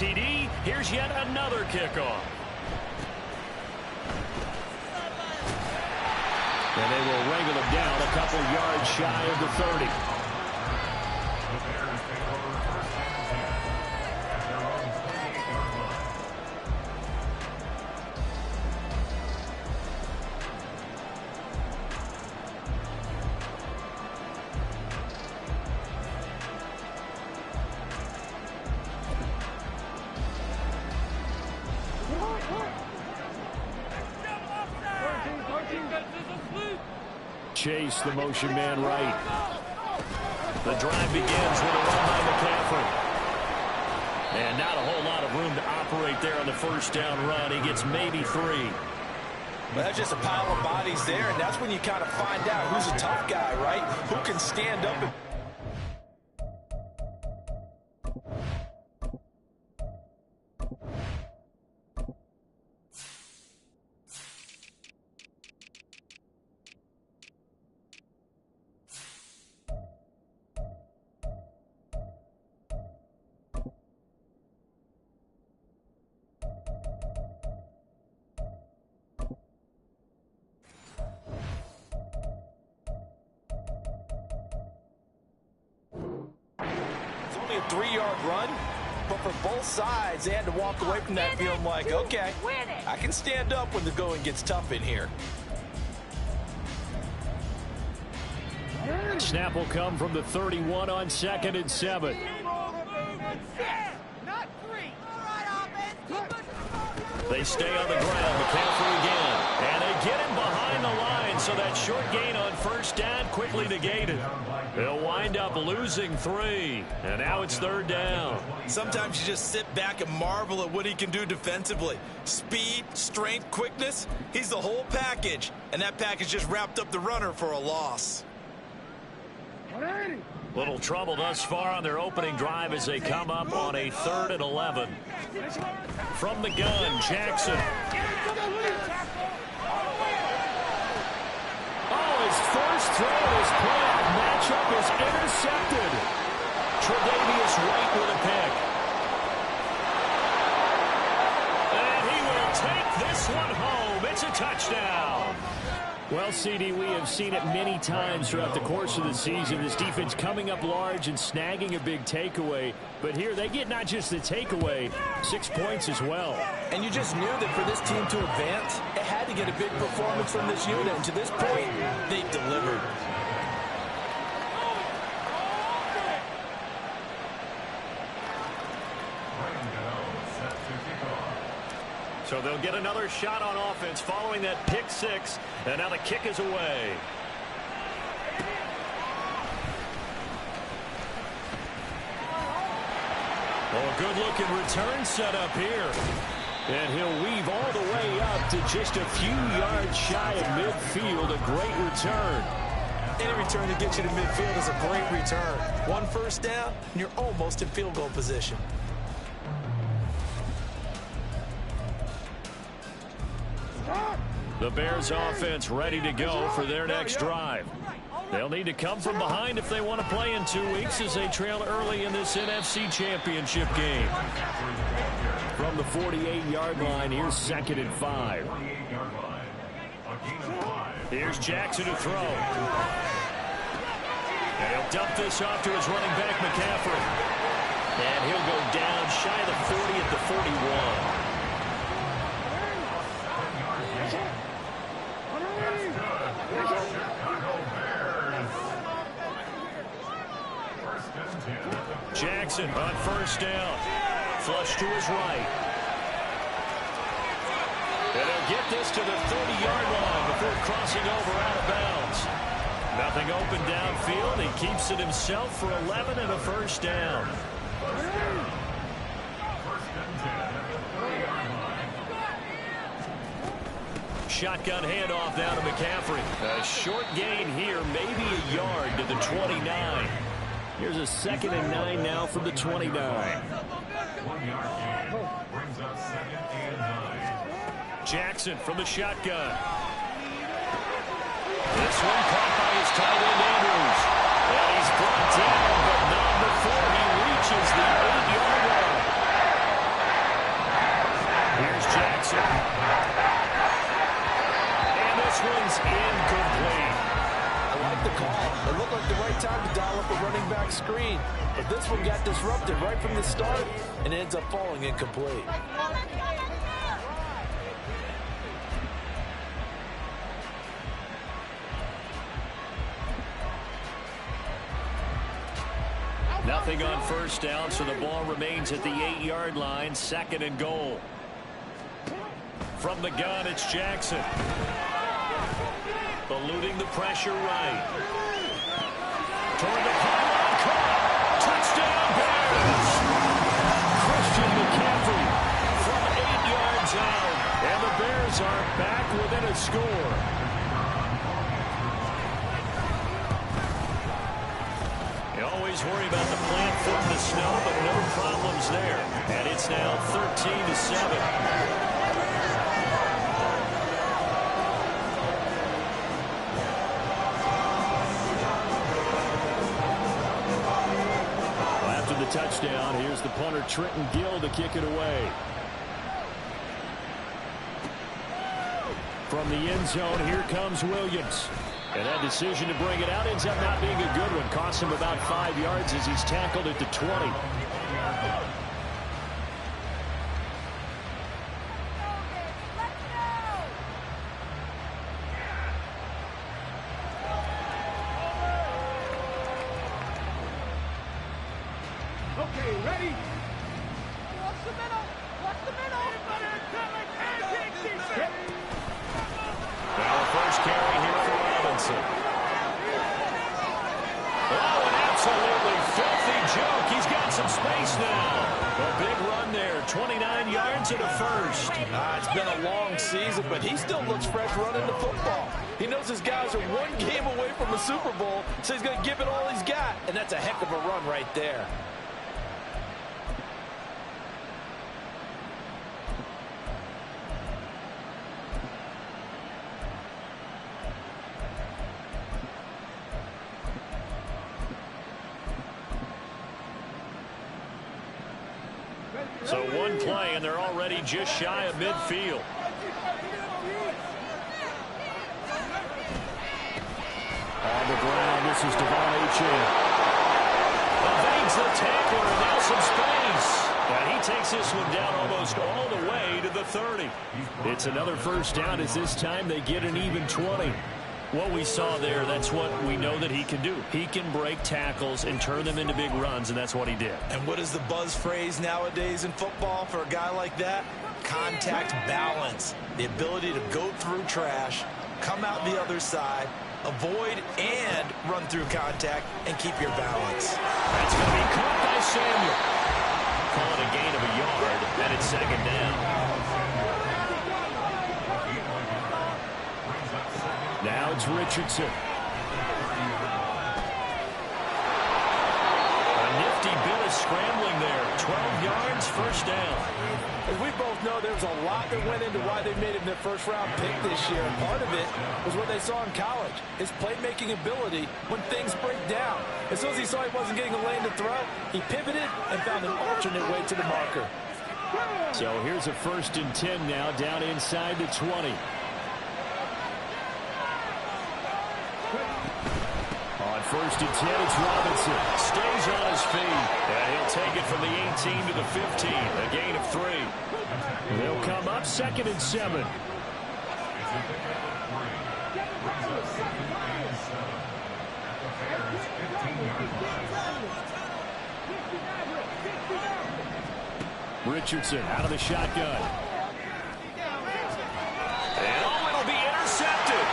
TD. Here's yet another kickoff. And they will wrangle him down a couple yards shy of the 30. Chase, the motion man right. The drive begins with a run by McCaffrey. And not a whole lot of room to operate there on the first down run. He gets maybe 3. Well, that's just a pile of bodies there, and that's when you kind of find out who's a tough guy, right? Who can stand up and... a 3-yard run, but for both sides, they had to walk away from that feeling like, okay, I can stand up when the going gets tough in here. Snap will come from the 31 on 2nd and 7. They stay on the ground. McCaffrey again. And they get him behind the line, so that short gain on first down quickly negated. They'll wind up losing 3. And now it's 3rd down. Sometimes you just sit back and marvel at what he can do defensively. Speed, strength, quickness. He's the whole package. And that package just wrapped up the runner for a loss. Little trouble thus far on their opening drive as they come up on a 3rd and 11. From the gun, Jackson. Oh, his first throw of his playoff matchup is intercepted. Tre'Davious White with a pick. And he will take this one home. It's a touchdown. Well, CD, we have seen it many times throughout the course of the season. This defense coming up large and snagging a big takeaway. But here they get not just the takeaway, 6 points as well. And you just knew that for this team to advance, it had to get a big performance from this unit. And to this point, they delivered. So they'll get another shot on offense following that pick 6. And now the kick is away. Oh, good-looking return set up here. And he'll weave all the way up to just a few yards shy of midfield. A great return. Any return that gets you to midfield is a great return. 1 first down, and you're almost in field goal position. The Bears offense ready to go for their next drive. They'll need to come from behind if they want to play in 2 weeks as they trail early in this NFC Championship game. From the 48-yard line, here's 2nd and 5. Here's Jackson to throw. And he'll dump this off to his running back, McCaffrey. And he'll go down shy of the 40 at the 41. Jackson on first down. Flush to his right. And he'll get this to the 30-yard line before crossing over out of bounds. Nothing open downfield. He keeps it himself for 11 and a first down. Shotgun handoff down to McCaffrey. A short gain here, maybe a yard to the 29. Here's a 2nd and 9 now from the 29. 1 yard gain brings up 2nd and 9. Jackson from the shotgun. This one caught by his tight end Andrews. And he's brought down, but not before he reaches the 8-yard line. Jackson. And this one's incomplete. I like the call. It looked like the right time to dial up a running back screen. But this one got disrupted right from the start and ends up falling incomplete. Nothing on first down, so the ball remains at the 8-yard line, 2nd and goal. From the gun, it's Jackson. Eluding the pressure right. Toward the pylon, caught. Touchdown, Bears. Christian McCaffrey from 8 yards out. And the Bears are back within a score. You always worry about the plant foot in the snow, but no problems there. And it's now 13-7. Touchdown. Here's the punter, Trenton Gill, to kick it away. From the end zone, here comes Williams. And that decision to bring it out ends up not being a good one. Costs him about 5 yards as he's tackled at the 20. It's been a long season, but he still looks fresh running the football. He knows his guys are one game away from a Super Bowl, so he's going to give it all he's got, and that's a heck of a run right there. So one play, and they're already just shy of midfield. On the ground, this is Devon Achane. Evades the tackler, and now some space. And he takes this one down almost all the way to the 30. It's another first down as this time they get an even 20. What we saw there, that's what we know that he can do. He can break tackles and turn them into big runs, and that's what he did. And what is the buzz phrase nowadays in football for a guy like that? Contact balance. The ability to go through trash, come out the other side, avoid and run through contact, and keep your balance. That's going to be caught by Samuel. Call it a gain of a yard, and it's 2nd down. Now it's Richardson. A nifty bit of scrambling there. 12 yards, first down. As we both know, there's a lot that went into why they made him their first-round pick this year. And part of it was what they saw in college, his playmaking ability when things break down. As soon as he saw he wasn't getting a lane to throw, he pivoted and found an alternate way to the marker. So here's a 1st and 10 now, down inside the 20. On 1st and 10, it's Robinson. Stays on his feet. And he'll take it from the 18 to the 15. A gain of 3. They'll come up 2nd and 7. Richardson out of the shotgun. And oh, it'll be intercepted.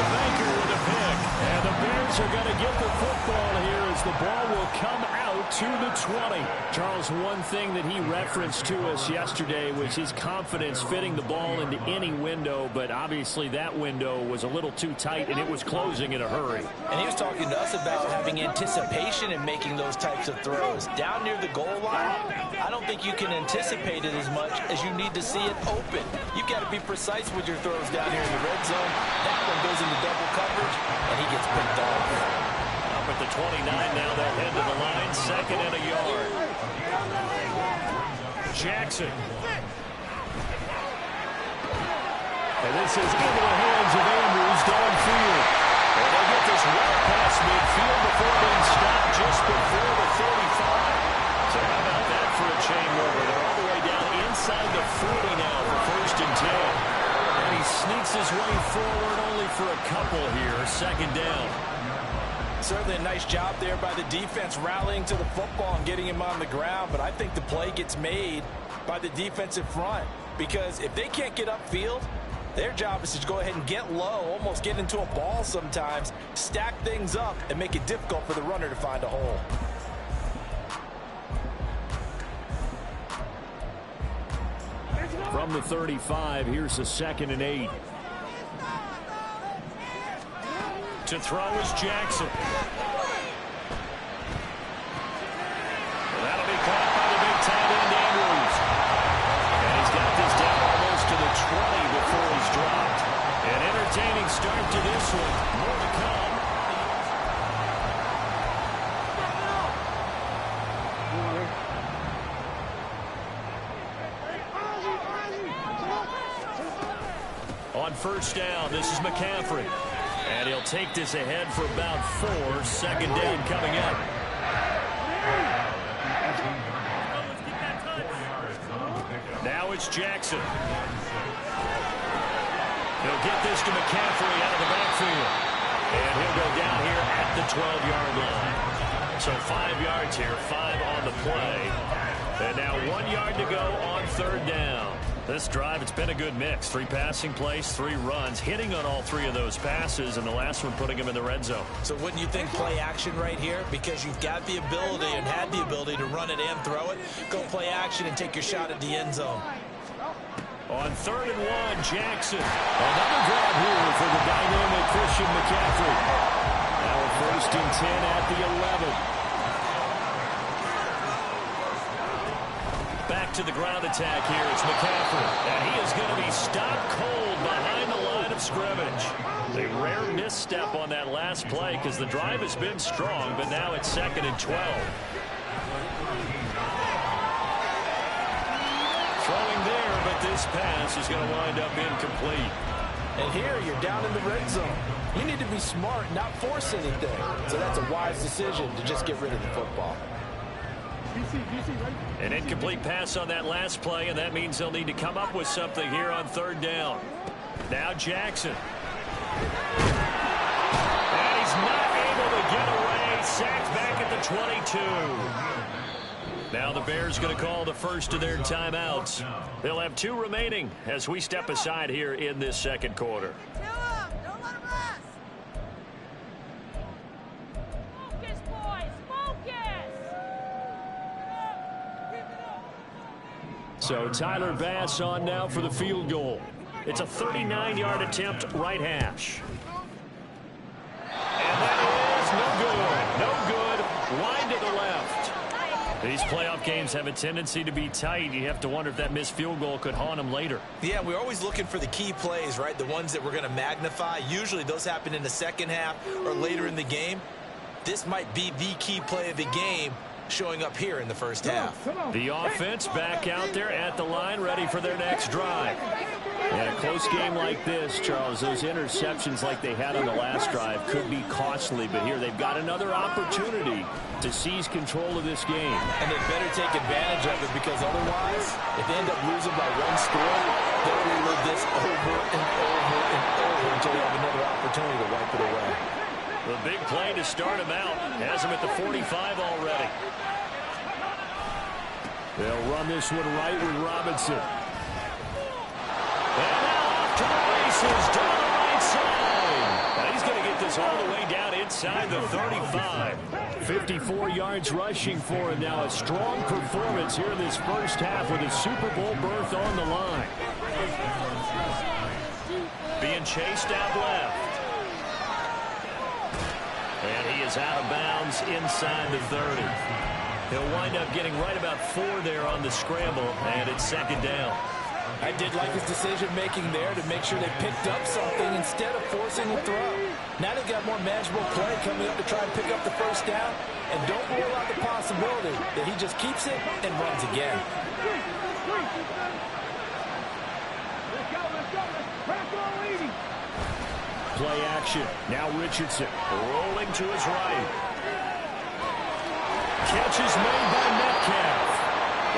Baker with a pick. And the Bears are going to get the football here as the ball will come out to the 20. Charles, one thing that he referenced to us yesterday was his confidence fitting the ball into any window, but obviously that window was a little too tight and it was closing in a hurry. And he was talking to us about having anticipation in making those types of throws. Down near the goal line, I don't think you can anticipate it as much as you need to see it open. You've got to be precise with your throws down here in the red zone. That one goes into double coverage, and he gets picked off. Up at the 29 now, they'll head to the line, 2nd and a yard. Jackson. And this is into the hands of Andrews downfield. And they'll get this well past midfield before being stopped just before the 35. So how about that for a chain mover? They're all the way down inside the 40 now for 1st and 10. And he sneaks his way forward only for a couple here. 2nd down. Certainly a nice job there by the defense rallying to the football and getting him on the ground. But I think the play gets made by the defensive front. Because if they can't get upfield, their job is to go ahead and get low, almost get into a ball sometimes, stack things up, and make it difficult for the runner to find a hole. From the 35, here's a 2nd and 8. To throw is Jackson. That'll be caught by the big tight end, Andrews. And he's got this down almost to the 20 before he's dropped. An entertaining start to this one. More to come. On 1st down, this is McCaffrey. And he'll take this ahead for about 4. 2nd down coming up. Now it's Jackson. He'll get this to McCaffrey out of the backfield. And he'll go down here at the 12-yard line. So 5 yards here, 5 on the play. And now 1 yard to go on 3rd down. This drive, it's been a good mix. 3 passing plays, 3 runs, hitting on all 3 of those passes, and the last one putting him in the red zone. So wouldn't you think play action right here? Because you've got the ability and had the ability to run it and throw it. Go play action and take your shot at the end zone. On 3rd and 1, Jackson. Another grab here for the dynamic Christian McCaffrey. Now a 1st and 10 at the 11. Back to the ground attack here. It's McCaffrey. And he is going to be stopped cold behind the line of scrimmage. A rare misstep on that last play because the drive has been strong, but now it's 2nd and 12. Throwing there, but this pass is going to wind up incomplete. And here you're down in the red zone. You need to be smart, not force anything. So that's a wise decision to just get rid of the football. An incomplete pass on that last play, and that means they'll need to come up with something here on 3rd down. Now Jackson. And he's not able to get away. Sacked back at the 22. Now the Bears going to call the first of their timeouts. They'll have 2 remaining as we step aside here in this 2nd quarter. So Tyler Bass on now for the field goal. It's a 39-yard attempt, right hash. And that is no good. No good. Wide to the left. These playoff games have a tendency to be tight. You have to wonder if that missed field goal could haunt them later. Yeah, we're always looking for the key plays, right? The ones that we're going to magnify. Usually those happen in the 2nd half or later in the game. This might be the key play of the game, showing up here in the 1st half. The offense back out there at the line, ready for their next drive. And a close game like this, Charles, those interceptions like they had on the last drive could be costly, but here they've got another opportunity to seize control of this game. And they better take advantage of it, because otherwise, if they end up losing by 1 score, they'll relive this over and over and over until they have another opportunity to wipe it away. The big play to start him out. Has him at the 45 already. They'll run this one right with Robinson. And now off to the races down the right side. Now he's going to get this all the way down inside the 35. 54 yards rushing for him now. A strong performance here in this 1st half with a Super Bowl berth on the line. Being chased out left. And he is out of bounds inside the 30. He'll wind up getting right about 4 there on the scramble, and it's 2nd down. I did like his decision-making there to make sure they picked up something instead of forcing a throw. Now they've got more manageable play coming up to try and pick up the 1st down, and don't rule out the possibility that he just keeps it and runs again. Let's go. play action. Now Richardson rolling to his right. Catch is made by Metcalf.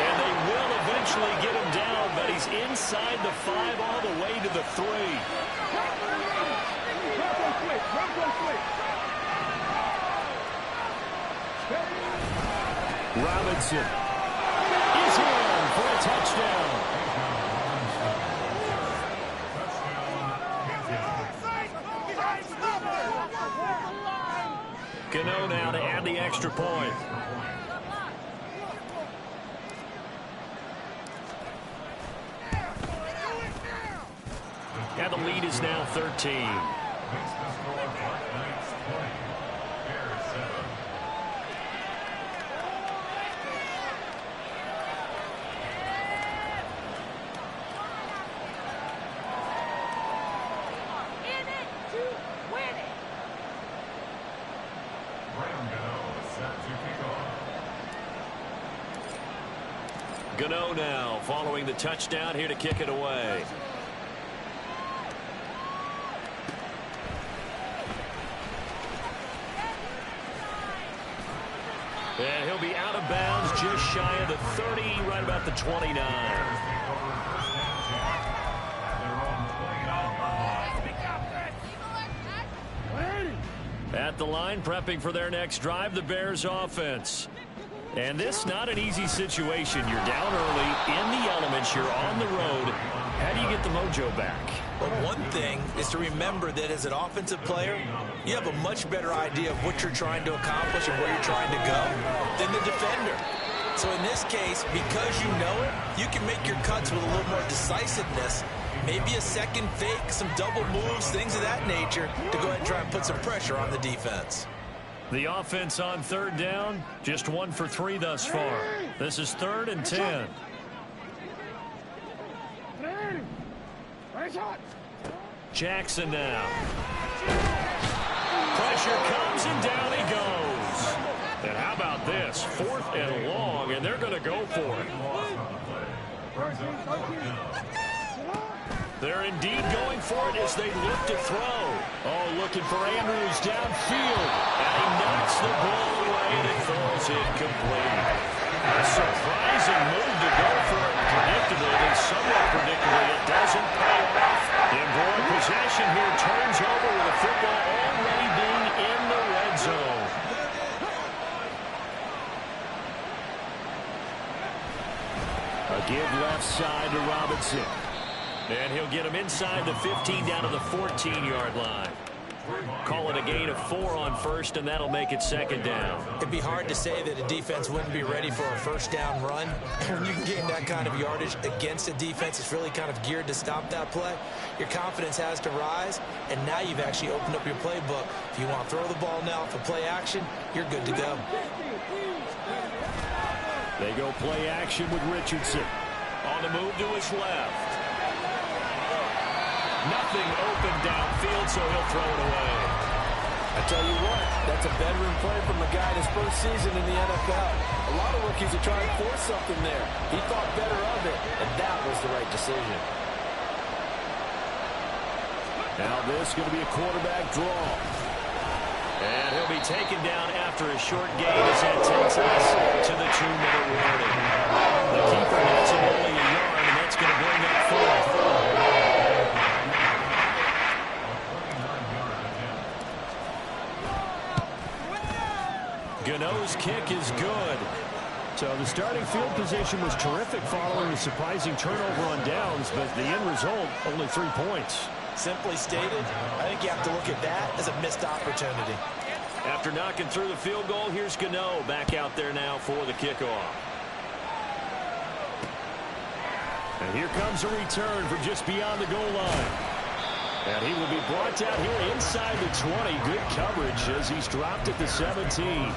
And they will eventually get him down, but he's inside the 5 all the way to the 3. Robinson is in for a touchdown. Gano now to add the extra point. And the lead is now 13. Gano now following the touchdown here to kick it away. And he'll be out of bounds just shy of the 30, right about the 29. At the line, prepping for their next drive, the Bears offense. And this not an easy situation. You're down early, in the elements, you're on the road. How do you get the mojo back? Well, one thing is to remember that as an offensive player, you have a much better idea of what you're trying to accomplish and where you're trying to go than the defender. So in this case, because you know it, you can make your cuts with a little more decisiveness. Maybe a second fake, some double moves, things of that nature to go ahead and try and put some pressure on the defense. The offense on third down, just 1 for 3 thus far. This is 3rd and 10. Jackson now. Pressure comes and down he goes. And how about this? 4th and long, and they're going to go for it. They're indeed going for it as they look to throw. Oh, looking for Andrews downfield. And he knocks the ball away and it falls incomplete. A surprising move to go for it predictably, and somewhat predictably it doesn't pay off. And boy, possession here turns over with the football already being in the red zone. A give left side to Robinson. And he'll get him inside the 15 down to the 14-yard line. Call it a gain of 4 on first, and that'll make it 2nd down. It'd be hard to say that a defense wouldn't be ready for a first down run. When you can gain that kind of yardage against a defense that's really kind of geared to stop that play, your confidence has to rise, and now you've actually opened up your playbook. If you want to throw the ball now for play action, you're good to go. They go play action with Richardson. On the move to his left. Nothing open downfield, so he'll throw it away. I tell you what, that's a bedroom play from a guy in his first season in the NFL. A lot of rookies are trying to force something there. He thought better of it, and that was the right decision. Now this is going to be a quarterback draw. And he'll be taken down after a short gain as that takes us to the 2-minute warning. The keeper nets him only a yard, and that's going to bring up 4th. Gano's kick is good. So the starting field position was terrific following a surprising turnover on downs, but the end result, only 3 points. Simply stated, I think you have to look at that as a missed opportunity. After knocking through the field goal, here's Gano back out there now for the kickoff. And here comes a return from just beyond the goal line. And he will be brought down here inside the 20. Good coverage as he's dropped at the 17.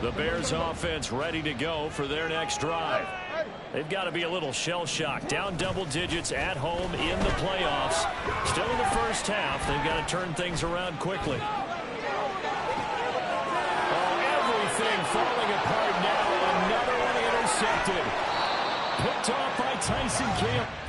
The Bears offense ready to go for their next drive. They've got to be a little shell-shocked. Down double digits at home in the playoffs. Still in the first half. They've got to turn things around quickly. Oh, everything falling apart now. Another one intercepted. Picked off by Tyson Campbell.